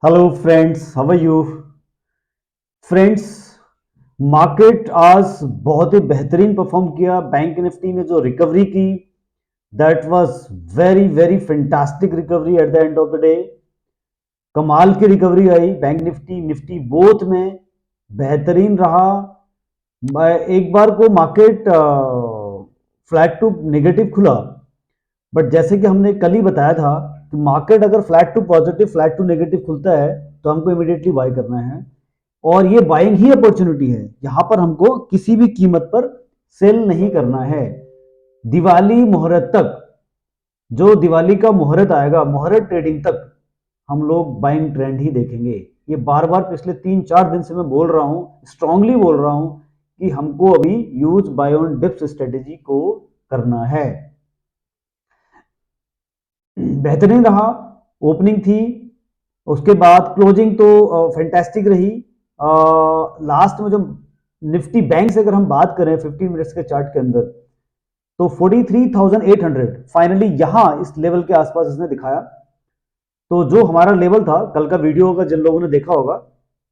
Hello friends, how are you friends. Market आज बहुत ही बेहतरीन परफॉर्म किया। बैंक निफ्टी ने जो रिकवरी की, that was very very fantastic recovery at the end of the day. कमाल की रिकवरी आई। बैंक निफ्टी निफ्टी बोथ में बेहतरीन रहा। एक बार को मार्केट फ्लैट टू नेगेटिव खुला, बट जैसे कि हमने कल ही बताया था कि मार्केट अगर flat to positive flat to negative खुलता है तो हमको इमीडिएटली बाय करना है। और ये बाइंग ही अपॉर्चुनिटी है, यहां पर हमको किसी भी कीमत पर सेल नहीं करना है। दिवाली मुहूर्त तक, जो दिवाली का मुहूर्त आएगा, मुहूर्त ट्रेडिंग तक हम लोग बाइंग ट्रेंड ही देखेंगे। ये बार बार पिछले 3-4 दिन से मैं बोल रहा हूं, स्ट्रांगली बोल रहा हूं कि हमको अभी use by on dips strategy को करना है। बेहतरीन रहा। ओपनिंग थी, उसके बाद क्लोजिंग तो फैंटास्टिक रही। लास्ट में जो निफ्टी बैंक से अगर हम बात करें 15 मिनट्स के चार्ट के अंदर, तो 43,800 फाइनली यहां इस लेवल के आसपास इसने दिखाया। तो जो हमारा लेवल था, कल का वीडियो होगा, जिन लोगों ने देखा होगा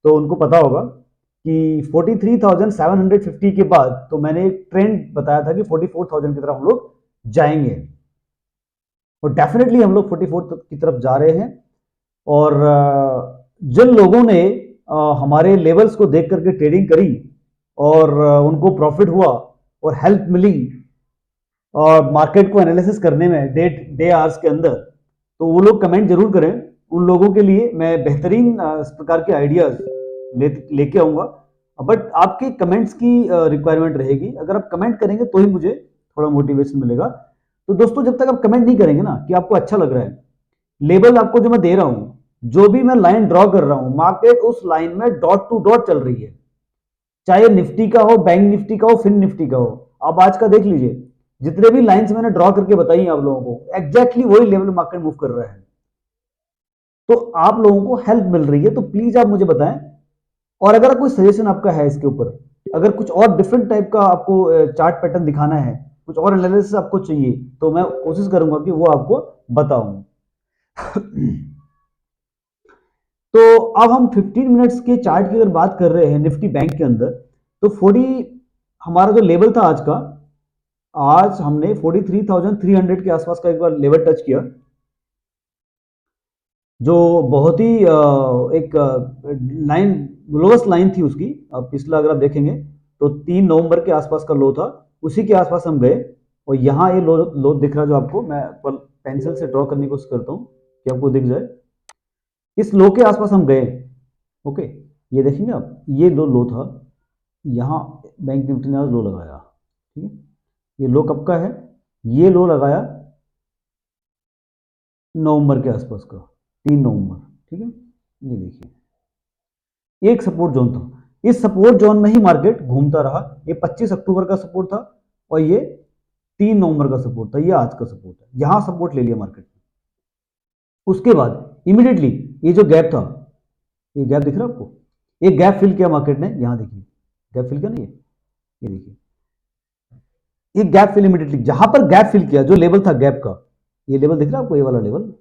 तो उनको पता होगा कि 43,750 के बाद तो मैंने एक ट्रेंड बताया था कि 44,000 की तरफ हम लोग जाएंगे, और डेफिनेटली हम लोग 44 की तरफ जा रहे हैं। और जिन लोगों ने हमारे लेवल्स को देख करके ट्रेडिंग करी और उनको प्रॉफिट हुआ और हेल्प मिली और मार्केट को एनालिसिस करने में डे आवर्स के अंदर, तो वो लोग कमेंट जरूर करें। उन लोगों के लिए मैं बेहतरीन इस प्रकार के आइडियाज लेके आऊंगा। बट आपके कमेंट्स की रिक्वायरमेंट रहेगी। अगर आप कमेंट करेंगे तो ही मुझे थोड़ा मोटिवेशन मिलेगा। तो दोस्तों, जब तक आप कमेंट नहीं करेंगे ना कि आपको अच्छा लग रहा है, लेवल आपको जो मैं दे रहा हूं, जो भी मैं लाइन ड्रॉ कर रहा हूं, मार्केट उस लाइन में डॉट टू डॉट चल रही है। चाहे निफ्टी का हो, बैंक निफ्टी का हो, फिन निफ्टी का हो। आप आज का देख लीजिए, जितने भी लाइंस मैंने ड्रॉ करके बताई आप लोगों को, एग्जैक्टली वही लेवल मार्केट मूव कर रहा है। तो आप लोगों को हेल्प मिल रही है, तो प्लीज आप मुझे बताएं। और अगर कोई सजेशन आपका है इसके ऊपर, अगर कुछ और डिफरेंट टाइप का आपको चार्ट पैटर्न दिखाना है, कुछ और एनालिसिस आपको चाहिए, तो मैं कोशिश करूंगा कि वो आपको बताऊं। तो अब हम 15 मिनट्स के चार्ट की अगर बात कर रहे हैं निफ्टी बैंक के अंदर, तो 40 हमारा जो लेवल था आज का, आज हमने 43,300 के आसपास का एक बार लेवल टच किया, जो बहुत ही एक लाइन, लोएस्ट लाइन थी उसकी। अब पिछला अगर आप देखेंगे तो 3 नवंबर के आसपास का लो था, उसी के आसपास हम गए। और यहाँ ये लो लो दिख रहा है, जो आपको मैं पेंसिल से ड्रॉ करने की कोशिश करता हूँ कि आपको दिख जाए। इस लो के आसपास हम गए। ओके, ये देखेंगे आप, ये लो था। यहाँ बैंक निफ्टी ने आज लो लगाया। ठीक है, ये लो कब का है? ये लो लगाया नवंबर के आसपास का, 3 नवंबर। ठीक है, ये देखिए, एक सपोर्ट जोन था। इस सपोर्ट जोन में ही मार्केट घूमता रहा। ये 25 अक्टूबर का सपोर्ट था और ये 3 नवंबर का सपोर्ट था, ये आज का सपोर्ट है। यहां सपोर्ट ले लिया मार्केट ने। उसके बाद इमीडिएटली ये जो गैप था, ये गैप दिख रहा है आपको? ये गैप फिल किया मार्केट ने। यहां देखिए, गैप फिल किया ना, ये देखिए, ये गैप फिल इमीडिएटली, जहां पर गैप फिल किया, जो लेवल था गैप का, ये लेवल दिख रहा है आपको, ये वाला लेवल।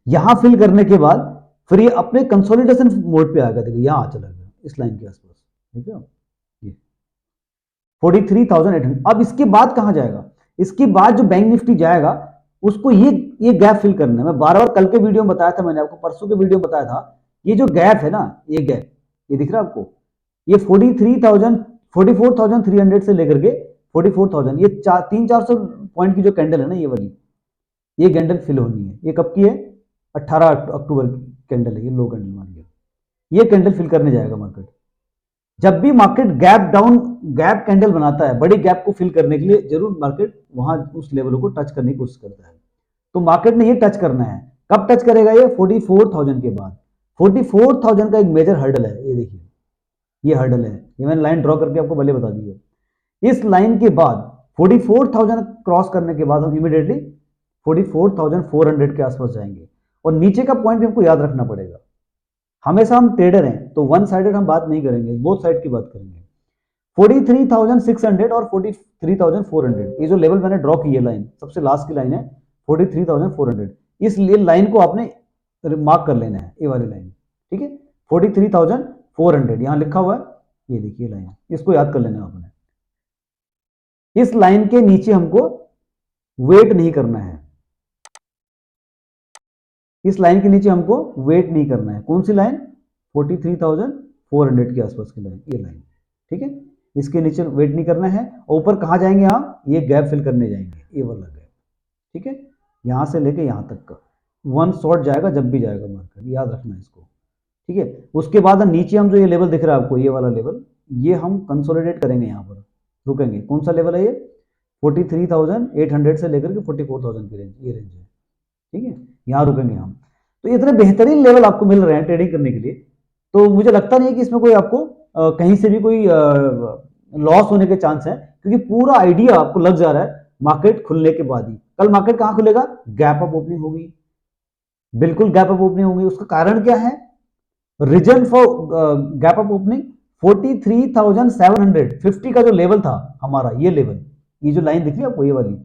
यहां फिल करने के बाद फिर ये अपने कंसोलिडेशन मोड पे आ गया। देखिए, यहां चला गया इस लाइन के आसपास। ठीक है, ये 43,800। अब इसके बाद कहां जाएगा? इसके बाद जो बैंक निफ्टी जाएगा, उसको ये गैप फिल करना है। मैं बार बार कल के वीडियो में बताया था, मैंने आपको परसों के वीडियो में बताया था, ये जो गैप है ना, ये गैप, ये दिख रहा है आपको? ये 44,300 से लेकर के 44,000, ये 300-400 पॉइंट की जो कैंडल है ना, ये वाली, ये कैंडल फिल होनी है। ये कब की है? 18 अक्टूबर की कैंडल है, ये लो कैंडल मान लिया। ये कैंडल फिल करने जाएगा मार्केट। जब भी market gap down, gap candle बनाता है, बड़ी गैप को फिल करने के लिए जरूर मार्केट वहां उस लेवल को टच करने की कोशिश करता है। तो मार्केट ने ये टच करना है। कब टच करेगा? ये 44,000 के बाद। 44,000 का एक मेजर हर्डल है, ये देखिए, ये हर्डल है। ये मैंने लाइन ड्रॉ करके आपको पहले बता दी है। इस लाइन के बाद 44,000 क्रॉस करने के बाद हम इमीडिएटली 44,400 के आसपास जाएंगे। और नीचे का पॉइंट भी हमको याद रखना पड़ेगा। हमेशा हम ट्रेडर हैं तो वन साइडेड हम बात नहीं करेंगे, बोथ साइड की बात करेंगे। 43,600 और 43,400, ये जो लेवल मैंने ड्रॉ की है लाइन, सबसे लास्ट की लाइन है 43,400। इस लाइन को आपने मार्क कर लेना है, ये वाली लाइन, ठीक है। 43,400 यहाँ लिखा हुआ है, ये देखिए लाइन, इसको याद कर लेना है आपने। इस लाइन के नीचे हमको वेट नहीं करना है, इस लाइन के नीचे हमको वेट नहीं करना है। कौन सी लाइन? 43,400 के आसपास की लाइन, ये लाइन, ठीक है। इसके नीचे वेट नहीं करना है। ऊपर कहाँ जाएंगे हम? ये गैप फिल करने जाएंगे, ये वाला गैप, ठीक है। यहां से लेके यहां तक का वन शॉट जाएगा जब भी जाएगा मार्केट, याद रखना है इसको, ठीक है। उसके बाद नीचे हम जो ये लेवल दिख रहा है आपको, ये वाला लेवल, ये हम कंसोलिडेट करेंगे, यहाँ पर रुकेंगे। कौन सा लेवल है ये? 43,800 से लेकर के 44,000 की रेंज, ये रेंज है, ठीक है। यहाँ रुकेंगे हम। तो इतने बेहतरीन लेवल आपको मिल रहे हैं ट्रेडिंग करने के लिए, तो मुझे लगता नहीं है कि इसमें कोई आपको कहीं से भी कोई लॉस होने के चांस है, क्योंकि पूरा आइडिया आपको लग जा रहा है मार्केट खुलने के बाद ही। कल मार्केट कहां खुलेगा? गैप अप ओपनिंग होगी, बिल्कुल गैप अप ओपनिंग होगी। उसका कारण क्या है? Reason for gap up opening 43,750 का जो लेवल था हमारा, ये लेवल, ये जो लाइन दिख रही है आपको, ये वाली,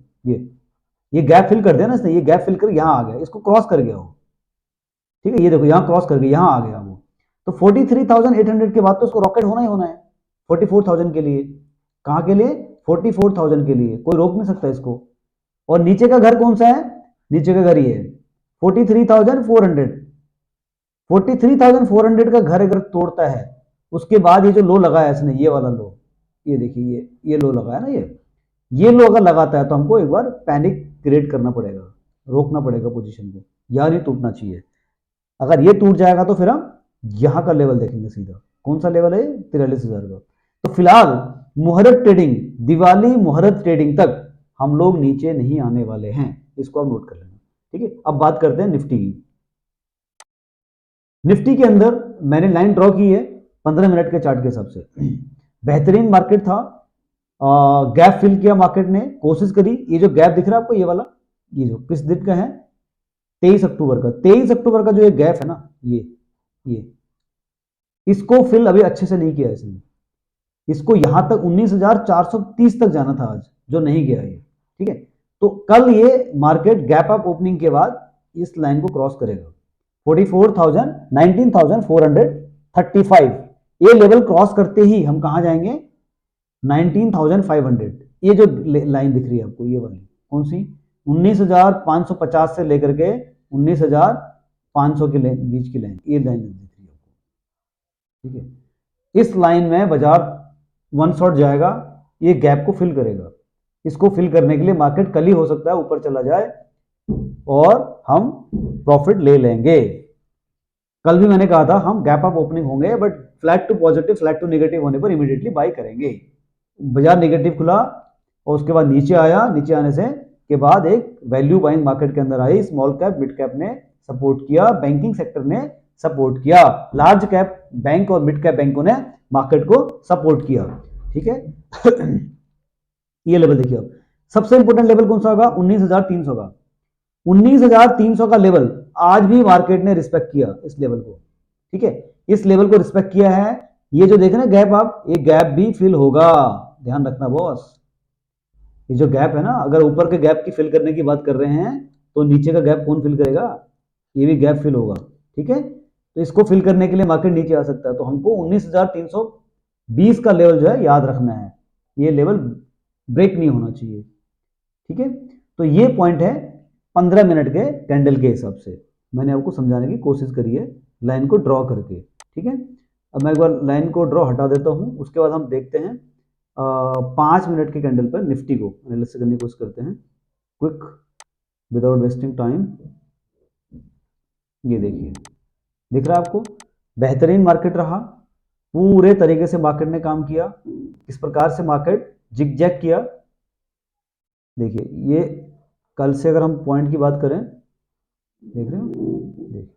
ये गैप फिल कर दिया ना इसने, ये गैप फिल कर यहां आ गया, इसको क्रॉस कर गया वो, ठीक है। ये देखो यहां क्रॉस कर गया, यहां आ गया वो। तो 43,800 के बाद तो उसको रॉकेट होना ही होना है 44,000 के लिए। कहां के लिए? 44,000 के लिए, कोई रोक नहीं सकता इसको। और नीचे का घर कौन सा है? नीचे का घर ये है 43,400। 43,400 का घर अगर तोड़ता है, उसके बाद ये जो लो लगाया इसने, ये वाला लो, ये देखिए, ये लो लगाया ना, ये लो अगर लगाता है तो हमको एक बार पैनिक क्रिएट करना पड़ेगा, रोकना पड़ेगा पोजीशन को, यार नहीं टूटना चाहिए। अगर ये टूट जाएगा तो फिर हम यहां का लेवल देखेंगे सीधा। कौन सा लेवल है? 43,000 का। तो फिलहाल मुहूर्त ट्रेडिंग, दिवाली मुहूर्त ट्रेडिंग तक हम लोग नीचे नहीं आने वाले हैं, इसको आप नोट कर लेना, ठीक है। अब बात करते हैं निफ्टी की। निफ्टी के अंदर मैंने लाइन ड्रॉ की है 15 मिनट के चार्ट के हिसाब से। बेहतरीन मार्केट था, गैप फिल किया मार्केट ने, कोशिश करी। ये जो गैप दिख रहा है आपको, ये वाला, ये जो किस दिन का है? 23 अक्टूबर का। 23 अक्टूबर का जो ये गैप है ना, ये इसको फिल अभी अच्छे से नहीं किया इसने। इसको यहां तक 19,430 तक जाना था आज, जो नहीं गया ये, ठीक है। तो कल ये मार्केट गैप अप ओपनिंग के बाद इस लाइन को क्रॉस करेगा 44,000, 19,435। ये लेवल क्रॉस करते ही हम कहां जाएंगे? 19,500। ये जो लाइन दिख रही है आपको, ये वाली कौन सी? 19,550 से लेकर के 19,500 के बीच की लाइन, ये लाइन दिख रही है आपको, ठीक है। इस लाइन में बाजार वन शॉट जाएगा, ये गैप को फिल करेगा। इसको फिल करने के लिए मार्केट कल ही हो सकता है ऊपर चला जाए और हम प्रॉफिट ले लेंगे। कल भी मैंने कहा था हम गैप अप ओपनिंग होंगे, but flat to positive, flat to negative होने पर इमीडिएटली बाई करेंगे। बाजार नेगेटिव खुला और उसके बाद नीचे आया, नीचे आने से के बाद एक वैल्यू बाइंग मार्केट के अंदर आई। स्मॉल कैप, मिड कैप ने सपोर्ट किया, बैंकिंग सेक्टर ने सपोर्ट किया, लार्ज कैप बैंक और मिड कैप बैंकों ने मार्केट को सपोर्ट किया, ठीक है। ये लेवल देखिए अब, सबसे इंपॉर्टेंट लेवल कौन सा होगा? 19,300 का। 19,300 का लेवल आज भी मार्केट ने रिस्पेक्ट किया, इस लेवल को, ठीक है। इस लेवल को रिस्पेक्ट किया है। ये जो देख रहे हैं गैप आप, ये गैप भी फिल होगा, ध्यान रखना बॉस। ये जो गैप है ना, अगर ऊपर के गैप की फिल करने की बात कर रहे हैं तो नीचे का गैप कौन फिल करेगा? ये भी गैप फिल होगा, ठीक है। तो इसको फिल करने के लिए मार्केट नीचे आ सकता है, तो हमको 19,320 का लेवल जो है याद रखना है, ये लेवल ब्रेक नहीं होना चाहिए, ठीक है। तो ये पॉइंट है 15 मिनट के कैंडल के हिसाब से, मैंने आपको समझाने की कोशिश करी है लाइन को ड्रॉ करके, ठीक है। अब मैं एक बार लाइन को ड्रॉ हटा देता हूं, उसके बाद हम देखते हैं 5 मिनट के कैंडल पर निफ्टी को एनालिसिस करने की कोशिश करते हैं, क्विक, विदाउट वेस्टिंग टाइम। ये देखिए, दिख रहा है आपको? बेहतरीन मार्केट रहा, पूरे तरीके से मार्केट ने काम किया। इस प्रकार से मार्केट जिग-जैग किया। देखिए, ये कल से अगर हम पॉइंट की बात करें, देख रहे हो, देखिए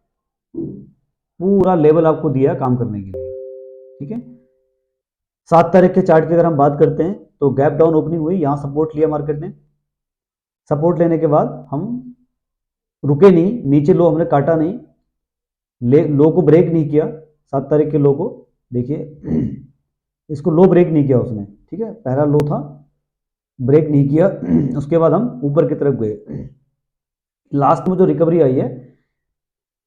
पूरा लेवल आपको दिया काम करने के लिए, ठीक है। 7 तारीख के चार्ट की अगर हम बात करते हैं तो गैप डाउन ओपनिंग हुई, यहां सपोर्ट लिया मार्केट ने। सपोर्ट लेने के बाद हम रुके नहीं, नीचे लो हमने काटा नहीं, लो को ब्रेक नहीं किया। 7 तारीख के लो को देखिए, इसको लो ब्रेक नहीं किया उसने, ठीक है। पहला लो था, ब्रेक नहीं किया। उसके बाद हम ऊपर की तरफ गए। लास्ट में जो रिकवरी आई है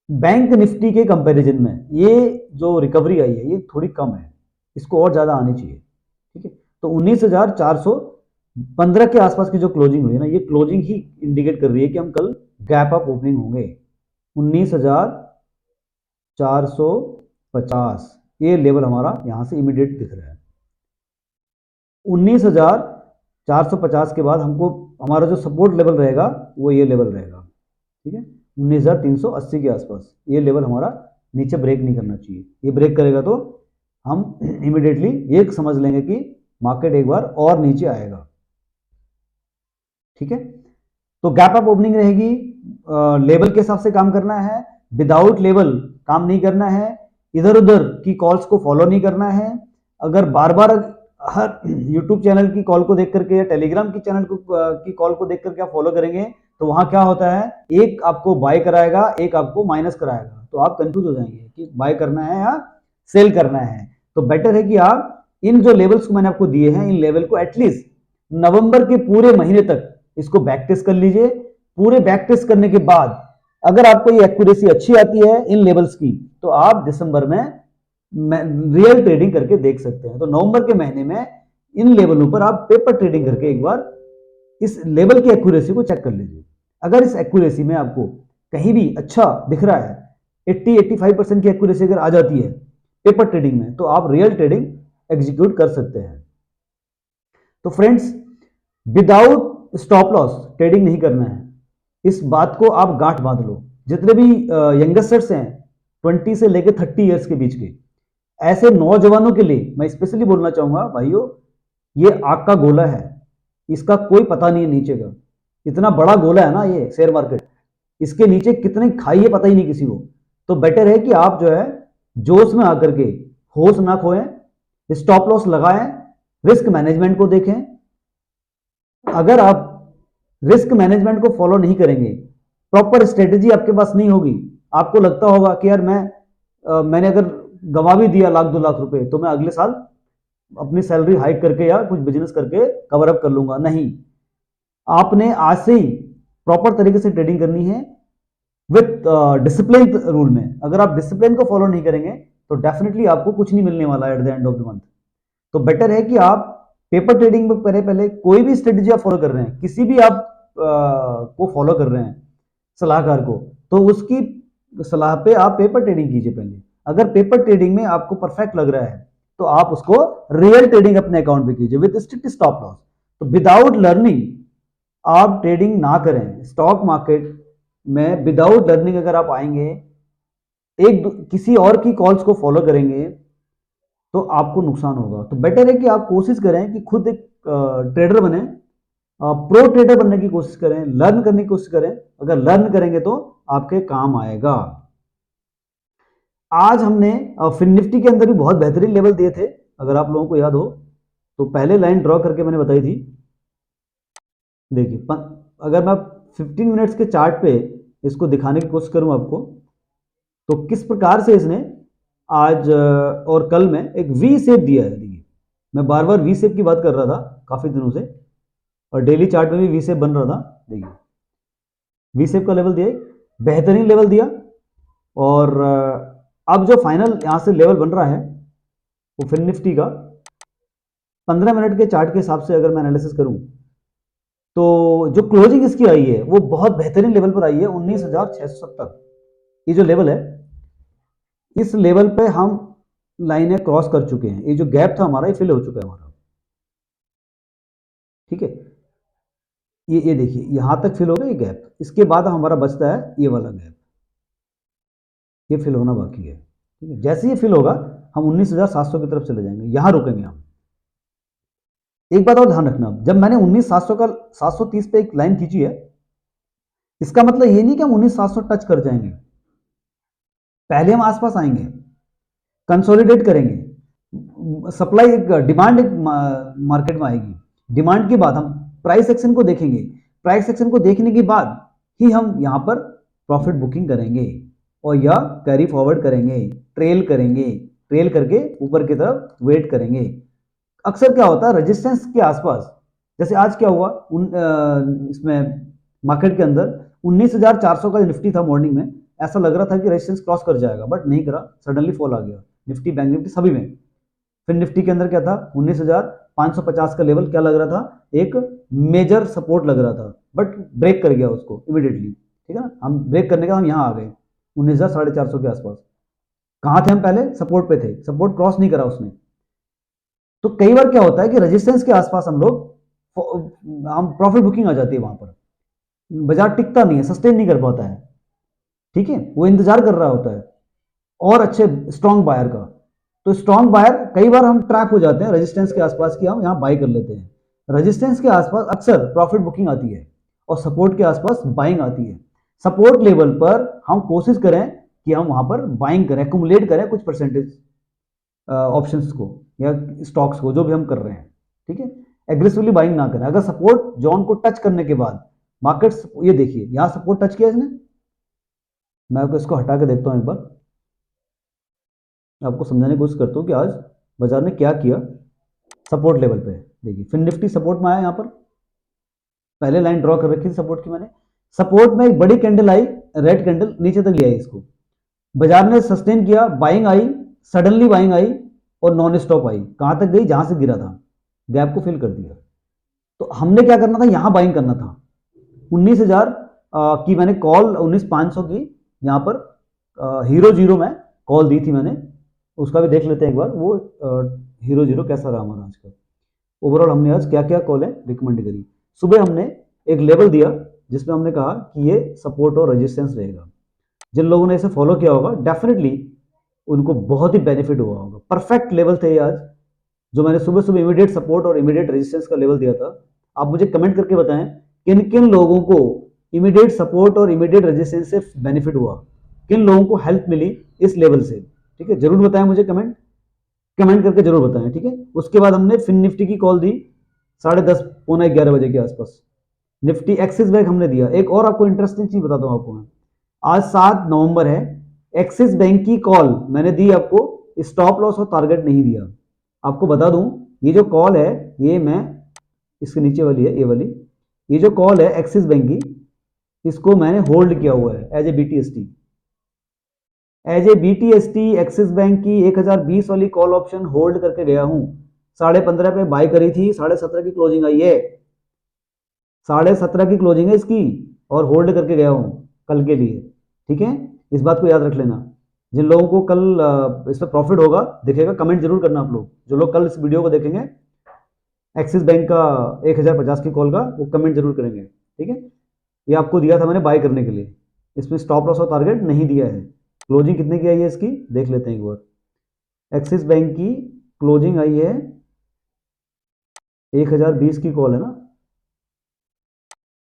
बैंक निफ्टी के कंपैरिजन में ये जो रिकवरी आई है ये थोड़ी कम है, इसको और ज़्यादा आनी चाहिए। ठीक है, तो 19,415 के आसपास की जो क्लोजिंग हुई है ना, ये क्लोजिंग ही इंडिकेट कर रही है कि हम कल गैप अप ओपनिंग होंगे। 19,450 ये लेवल हमारा यहाँ से इमीडिएट दिख रहा है। 19,450 के बाद हमको हमारा जो सपोर्ट लेवल रहेगा वो ये लेवल रहेगा। ठीक है, 19,380 के आसपास ये लेवल हमारा नीचे ब्रेक नहीं करना चाहिए। ये ब्रेक करेगा तो हम इमीडिएटली ये समझ लेंगे कि मार्केट एक बार और नीचे आएगा। ठीक है, तो गैप अप ओपनिंग रहेगी, लेवल के हिसाब से काम करना है, विदाउट लेवल काम नहीं करना है, इधर उधर की कॉल्स को फॉलो नहीं करना है। अगर बार बार हर यूट्यूब चैनल की कॉल को देख करके या टेलीग्राम की चैनल की कॉल को देख करके आप फॉलो करेंगे तो वहां क्या होता है, एक आपको बाय कराएगा, एक आपको माइनस कराएगा, तो आप कंफ्यूज हो जाएंगे कि बाय करना है या सेल करना है। तो बेटर है कि आप इन जो लेवल्स को मैंने आपको दिए हैं, इन लेवल को एटलीस्ट नवंबर के पूरे महीने तक इसको बैक टेस्ट कर लीजिए। पूरे बैक टेस्ट करने के बाद अगर आपको ये एक्यूरेसी अच्छी आती है इन लेवल्स की, तो आप दिसंबर में रियल ट्रेडिंग करके देख सकते हैं। तो नवंबर के महीने में इन लेवलों पर आप पेपर ट्रेडिंग करके एक बार इस लेवल की एक्यूरेसी को चेक कर लीजिए। अगर इस एक्यूरेसी में आपको कहीं भी अच्छा दिख रहा है, 80-85% की एक्यूरेसी अगर आ जाती है पेपर ट्रेडिंग में, तो आप रियल ट्रेडिंग एग्जीक्यूट कर सकते हैं। तो friends, without stop loss trading नहीं करना है, इस बात को आप गांठ बांध लो। जितने भी यंगस्टर्स हैं 20 से लेकर 30 ईयर्स के बीच के, ऐसे नौजवानों के लिए मैं स्पेशली बोलना चाहूंगा, भाइयों ये आग का गोला है, इसका कोई पता नहीं है नीचे का। इतना बड़ा गोला है ना ये शेयर मार्केट, इसके नीचे कितने खाई है पता ही नहीं किसी को। तो बेटर है कि आप जो है जोश में आकर के होश ना खोएं, स्टॉप लॉस लगाएं, रिस्क मैनेजमेंट को देखें। अगर आप रिस्क मैनेजमेंट को फॉलो नहीं करेंगे, प्रॉपर स्ट्रेटेजी आपके पास नहीं होगी, आपको लगता होगा कि यार मैंने अगर गंवा भी दिया 1-2 लाख रुपए तो मैं अगले साल अपनी सैलरी हाइक करके या कुछ बिजनेस करके कवर अप कर लूंगा। नहीं, आपने आज से ही प्रॉपर तरीके से ट्रेडिंग करनी है विथ डिसिप्लिन रूल में। अगर आप डिसिप्लिन को फॉलो नहीं करेंगे तो डेफिनेटली आपको कुछ नहीं मिलने वाला at the end of the month. तो बेटर है कि आप पेपर ट्रेडिंग में पहले कोई भी स्ट्रेटेजी आप फॉलो कर रहे हैं, किसी भी आप को फॉलो कर रहे हैं सलाहकार को, तो उसकी सलाह पे आप पेपर ट्रेडिंग कीजिए पहले। अगर पेपर ट्रेडिंग में आपको परफेक्ट लग रहा है तो आप उसको रियल ट्रेडिंग अपने अकाउंट पे कीजिए विद स्ट्रिक्ट स्टॉप लॉस। तो विदाउट लर्निंग आप ट्रेडिंग ना करें। स्टॉक मार्केट में विदाउट लर्निंग अगर आप आएंगे, किसी और की कॉल्स को फॉलो करेंगे, तो आपको नुकसान होगा। तो बेटर है कि आप कोशिश करें कि खुद एक ट्रेडर बने, प्रो ट्रेडर बनने की कोशिश करें, लर्न करने की कोशिश करें। अगर लर्न करेंगे तो आपके काम आएगा। आज हमने फिन निफ्टी के अंदर भी बहुत बेहतरीन लेवल दिए थे, अगर आप लोगों को याद हो तो पहले लाइन ड्रॉ करके मैंने बताई थी। देखिए, अगर मैं 15 मिनट्स के चार्ट पे इसको दिखाने की कोशिश करूं आपको, तो किस प्रकार से इसने आज और कल में एक वी शेप दिया है। देखिए, मैं बार बार वी शेप की बात कर रहा था काफी दिनों से, और डेली चार्ट में भी वी शेप बन रहा था। देखिए, वी शेप का लेवल दिया, बेहतरीन लेवल दिया। और अब जो फाइनल यहां से लेवल बन रहा है वो फिन निफ्टी का 15 मिनट के चार्ट के हिसाब से अगर मैं एनालिसिस करूं, तो जो क्लोजिंग इसकी आई है वो बहुत बेहतरीन लेवल पर आई है, 19,670। ये जो लेवल है, इस लेवल पे हम लाइनें क्रॉस कर चुके हैं। ये जो गैप था हमारा, ये फिल हो चुका है हमारा। ठीक है, ये देखिए यहां तक फिल हो गया ये गैप, इसके बाद हमारा बचता है ये वाला गैप, ये फिल होना बाकी है। ठीक है, जैसे ये फिल होगा हम 19,700 की तरफ चले जाएंगे, यहां रुकेंगे हम। एक बात और ध्यान रखना, जब मैंने 19,700 का 730 पे एक लाइन खींची है, इसका मतलब ये नहीं कि हम 19,700 टच कर जाएंगे। पहले हम आसपास आएंगे, कंसोलिडेट करेंगे, सप्लाई एक डिमांड एक मार्केट में आएगी, डिमांड के बाद हम प्राइस एक्शन को देखेंगे, प्राइस एक्शन को देखने के बाद ही हम यहां पर प्रॉफिट बुकिंग करेंगे और या कैरी फॉरवर्ड करेंगे, ट्रेल करेंगे, ट्रेल करके ऊपर की तरफ वेट करेंगे। अक्सर क्या होता है, रेजिस्टेंस के आसपास, जैसे आज क्या हुआ इसमें मार्केट के अंदर 19,400 का निफ्टी था मॉर्निंग में, ऐसा लग रहा था कि रेजिस्टेंस क्रॉस कर जाएगा, बट नहीं करा, सडनली फॉल आ गया निफ्टी, बैंक निफ्टी सभी में। फिर निफ्टी के अंदर क्या था, 19,550 का लेवल क्या लग रहा था, एक मेजर सपोर्ट लग रहा था, बट ब्रेक कर गया उसको इमीडिएटली, ठीक है ना। हम ब्रेक करने का हम यहाँ आ गए 19,450 के आसपास। कहाँ थे हम पहले, सपोर्ट पे थे, सपोर्ट क्रॉस नहीं करा उसने। तो कई बार क्या होता है कि रेजिस्टेंस के आसपास हम प्रॉफिट बुकिंग आ जाती है वहां पर, बाजार टिकता नहीं है, सस्टेन नहीं कर पाता है, ठीक है, वो इंतजार कर रहा होता है और अच्छे स्ट्रॉन्ग बायर का। तो स्ट्रॉन्ग बायर कई बार हम ट्रैप हो जाते हैं रेजिस्टेंस के आसपास की, हम यहाँ बाई कर लेते हैं। रेजिस्टेंस के आसपास अक्सर प्रॉफिट बुकिंग आती है और सपोर्ट के आसपास बाइंग आती है। सपोर्ट लेवल पर हम कोशिश करें कि हम वहां पर बाइंग करें, एक्यूमुलेट करें कुछ परसेंटेज ऑप्शंस को या स्टॉक्स को, जो भी हम कर रहे हैं, ठीक है। एग्रेसिवली बाइंग ना करें। अगर सपोर्ट जोन को टच करने के बाद मार्केट्स, ये देखिए यहां सपोर्ट टच किया इसने, मैं आपको इसको हटा के देखता हूं एक बार, आपको समझाने की कोशिश करता हूं कि आज बाजार ने क्या किया। सपोर्ट लेवल पे देखिए, फिर निफ्टी सपोर्ट में आया, यहां पर पहले लाइन ड्रॉ कर रखी थी सपोर्ट की मैंने, सपोर्ट में एक बड़ी कैंडल आई, रेड कैंडल नीचे तक ले आई इसको, बाजार ने सस्टेन किया, buying I, suddenly buying I और नॉन स्टॉप आई, कहां तक गई, जहां से गिरा था, गैप को फिल कर दिया। तो हमने क्या करना था, यहां बाइंग करना था। 19,000 की मैंने कॉल, 19,500 की यहां पर हीरो जीरो में कॉल दी थी मैंने, उसका भी देख लेते हैं एक बार, वो हीरो जीरो कैसा रहा हमारा आज का। ओवरऑल हमने आज क्या क्या कॉल है रिकमेंड करी। सुबह हमने एक लेवल दिया जिसमें हमने कहा कि ये सपोर्ट और रेजिस्टेंस रहेगा। जिन लोगों ने इसे फॉलो किया होगा डेफिनेटली उनको बहुत ही बेनिफिट हुआ होगा। परफेक्ट लेवल थे ये आज, जो मैंने सुबह सुबह इमीडिएट सपोर्ट और इमीडिएट रेजिस्टेंस का लेवल दिया था। आप मुझे कमेंट करके बताएं किन किन लोगों को इमीडिएट सपोर्ट और इमीडिएट रेजिस्टेंस से बेनिफिट हुआ, किन लोगों को हेल्प मिली इस लेवल से, ठीक है। जरूर बताएं मुझे, कमेंट कमेंट करके जरूर बताएं, ठीक है। उसके बाद हमने फिन निफ्टी की कॉल दी 10:30 पौने 11 बजे के आसपास। निफ्टी एक्सिस बैंक हमने दिया। एक और आपको इंटरेस्टिंग चीज बताता हूं आपको मैं, आज 7 नवंबर है, एक्सिस बैंक की कॉल मैंने दी आपको, स्टॉप लॉस और टारगेट नहीं दिया। आपको बता दूं, ये जो कॉल है, ये मैं, इसके नीचे वाली है ये वाली, ये जो कॉल है एक्सिस बैंक की, इसको मैंने होल्ड किया हुआ है as a BTST, as a BTST Axis bank की 1020 वाली कॉल ऑप्शन होल्ड करके गया हूं। 15.5 पे बाय करी थी, 17.5 की क्लोजिंग आई है, 17.5 की क्लोजिंग है इसकी, और होल्ड करके गया हूं कल के लिए, ठीक है। इस बात को याद रख लेना। जिन लोगों को कल इस पर प्रॉफिट होगा दिखेगा, कमेंट जरूर करना आप लोग, जो लोग कल इस वीडियो को देखेंगे एक्सिस बैंक का 1050 की कॉल का, वो कमेंट जरूर करेंगे, ठीक है। ये आपको दिया था मैंने बाय करने के लिए, इसमें स्टॉप लॉस और टारगेट नहीं दिया है। क्लोजिंग कितने की आई है इसकी देख लेते हैं एक बार। एक्सिस बैंक की क्लोजिंग आई है 1020 की कॉल है ना,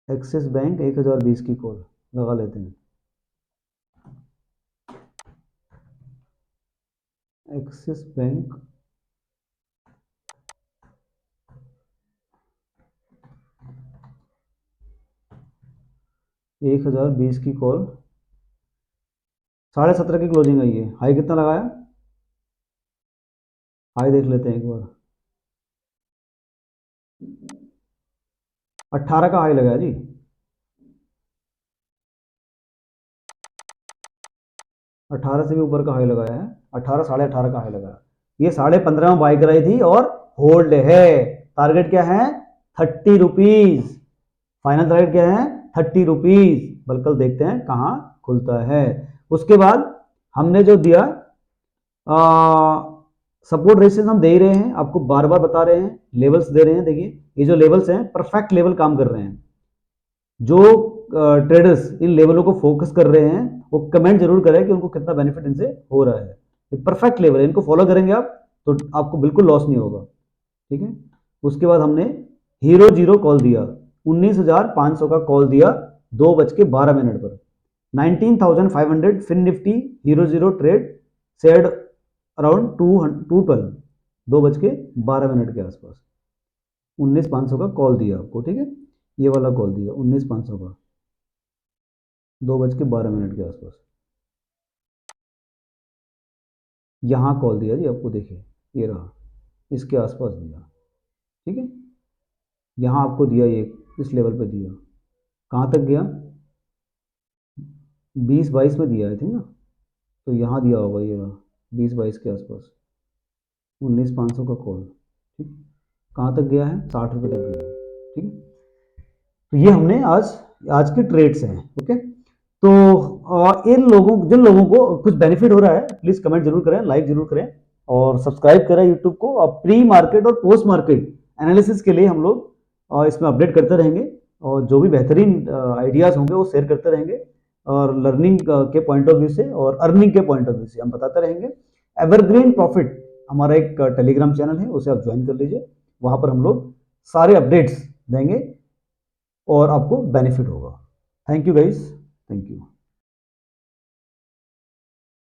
एक्सिस बैंक 1020 की कॉल लगा लेते हैं। एक्सिस बैंक 1020 की कॉल, 17.5 की क्लोजिंग आई है। हाई कितना लगाया, हाई देख लेते हैं एक बार, 18 का हाई लगाया जी, 18 से भी ऊपर का हाई लगाया है, 18, 18.5 का हाई लगाया। ये 15.5 में बाई कराई थी और होल्ड है। टारगेट क्या है, 30 रुपीज, फाइनल टारगेट क्या है, 30 रुपीज। बल कल देखते हैं कहाँ खुलता है। उसके बाद हमने जो दिया सपोर्ट रेजिस्टेंस हम दे ही रहे हैं, आपको बार बार बता रहे हैं, लेवल्स दे रहे हैं। देखिए ये जो लेवल्स हैं परफेक्ट लेवल काम कर रहे हैं। जो ट्रेडर्स इन लेवलों को फोकस कर रहे हैं वो कमेंट जरूर करें कि उनको कितना बेनिफिट इनसे हो रहा है। ये परफेक्ट लेवल है, इनको फॉलो करेंगे आप तो आपको बिल्कुल लॉस नहीं होगा, ठीक है। उसके बाद हमने हीरो जीरो कॉल दिया, 19,500 का कॉल दिया 2:12 पर, 19,500 Fin Nifty hero zero trade said around 212, 2:12 के आसपास 19,500 का कॉल दिया आपको, ठीक है। ये वाला कॉल दिया 19,500 का 2:12 के आसपास, यहाँ कॉल दिया जी आपको, देखिए ये रहा, इसके आसपास दिया, ठीक है। यहाँ आपको दिया ये, इस लेवल पे दिया, कहाँ तक गया, 20-22 में दिया है थी ना, तो यहाँ दिया होगा ये 20-22 के आसपास 19,500 का कॉल। ठीक, कहाँ तक गया है? 60 रुपये तक गया है। ठीक है, तो ये हमने आज के ट्रेड्स हैं। ओके, तो इन लोगों जिन लोगों को कुछ बेनिफिट हो रहा है प्लीज कमेंट जरूर करें, लाइक जरूर करें और सब्सक्राइब करें यूट्यूब को। और प्री मार्केट और पोस्ट मार्केट एनालिसिस के लिए हम लोग इसमें अपडेट करते रहेंगे और जो भी बेहतरीन आइडियाज होंगे वो शेयर करते रहेंगे और लर्निंग के पॉइंट ऑफ व्यू से और अर्निंग के पॉइंट ऑफ व्यू से हम बताते रहेंगे। एवरग्रीन प्रॉफिट हमारा एक टेलीग्राम चैनल है, उसे आप ज्वाइन कर लीजिए, वहां पर हम लोग सारे अपडेट्स देंगे और आपको बेनिफिट होगा। Thank you guys, thank you.